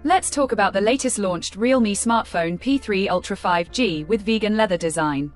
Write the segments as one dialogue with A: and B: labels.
A: Let's talk about the latest launched REALME smartphone P3 Ultra 5G with vegan leather design.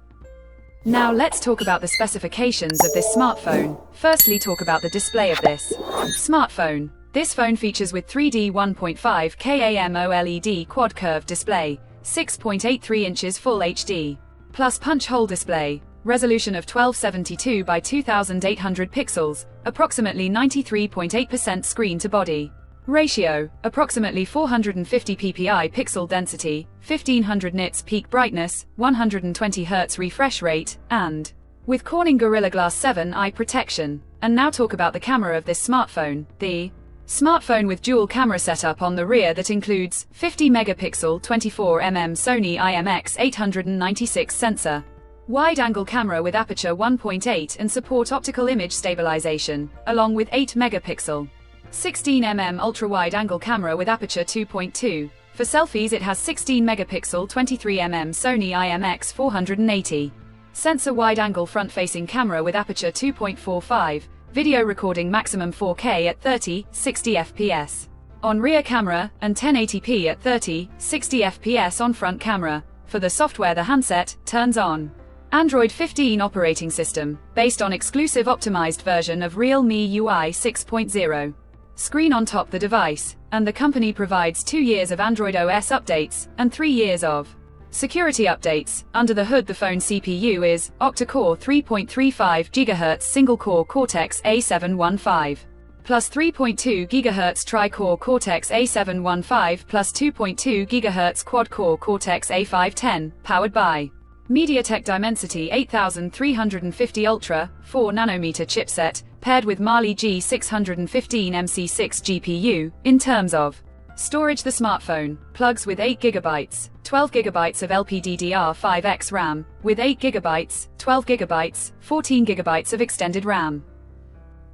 A: Now let's talk about the specifications of this smartphone. Firstly, talk about the display of this smartphone. This phone features with 3D 1.5K AMOLED quad curved display, 6.83 inches Full HD, plus punch hole display, resolution of 1272 by 2800 pixels, approximately 93.8% screen to body ratio, approximately 450 ppi pixel density, 1500 nits peak brightness, 120 Hz refresh rate, and with Corning Gorilla Glass 7 eye protection. And now talk about the camera of this smartphone. The smartphone with dual camera setup on the rear that includes 50 megapixel 24mm Sony IMX896 sensor, wide-angle camera with aperture 1.8 and support optical image stabilization, along with 8 megapixel 16mm ultra-wide-angle camera with aperture 2.2. For selfies it has 16 megapixel 23mm Sony IMX480 sensor wide-angle front-facing camera with aperture 2.45, video recording maximum 4K at 30/60 fps on rear camera and 1080p at 30/60 fps on front camera. For the software, the handset turns on Android 15 operating system, based on exclusive optimized version of REALME UI 6.0. Screen on top the device, and the company provides 2 years of Android OS updates, and 3 years of security updates. Under the hood, the phone CPU is octa-core 3.35 GHz single-core Cortex-A715, plus 3.2 GHz tri-core Cortex-A715 plus 2.2 GHz quad-core Cortex-A510, powered by MediaTek Dimensity 8350 Ultra, 4nm chipset, paired with Mali G615 MC6 GPU. In terms of storage, the smartphone plugs with 8GB, 12GB of LPDDR5X RAM, with 8GB, 12GB, 14GB of extended RAM,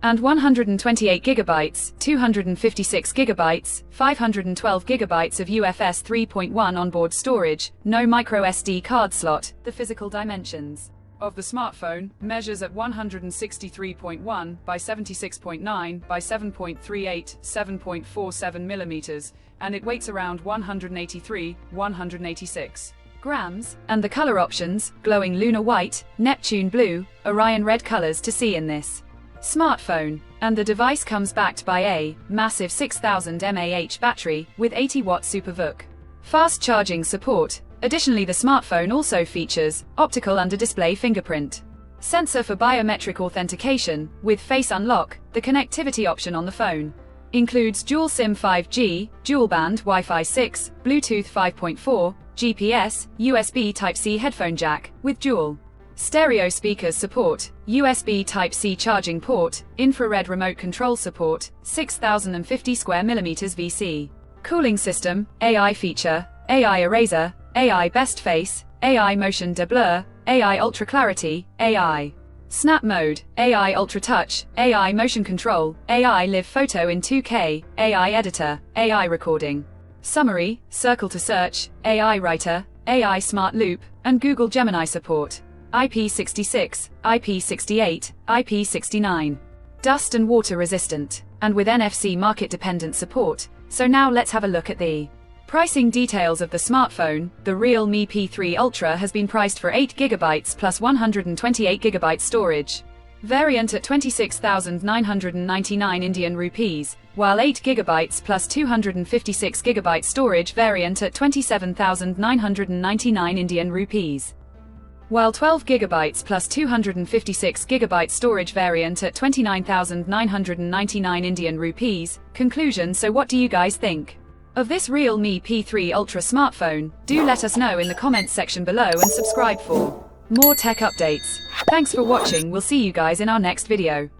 A: and 128GB, 256GB, 512GB of UFS 3.1 onboard storage, no microSD card slot. The physical dimensions of the smartphone measures at 163.1 by 76.9 by 7.38, 7.47 millimeters, and it weighs around 186 grams. And the color options: glowing lunar white, Neptune blue, Orion red colors to see in this smartphone. And the device comes backed by a massive 6000 mAh battery with 80-watt SuperVOOC fast charging support. Additionally, the smartphone also features optical under-display fingerprint sensor for biometric authentication with face unlock. The connectivity option on the phone includes dual SIM 5G, dual band Wi-Fi 6, Bluetooth 5.4, GPS, USB Type-C headphone jack with dual stereo speakers support, USB Type-C charging port, infrared remote control support, 6050 square millimeters VC cooling system, AI feature, AI eraser, AI best face, AI motion de blur, AI ultra clarity, AI snap mode, AI ultra touch, AI motion control, AI live photo in 2K, AI editor, AI recording, summary, circle to search, AI writer, AI smart loop, and Google Gemini support. IP66, IP68, IP69. Dust and water resistant, and with NFC market dependent support. So now let's have a look at the pricing details of the smartphone. The REALME P3 Ultra has been priced for 8GB plus 128GB storage variant at 26,999 Indian rupees, while 8GB plus 256GB storage variant at 27,999 Indian rupees, while 12GB plus 256GB storage variant at 29,999 Indian rupees. Conclusion: so what do you guys think of this REALME P3 Ultra smartphone? Do let us know in the comments section below and subscribe for more tech updates. Thanks for watching. We'll see you guys in our next video.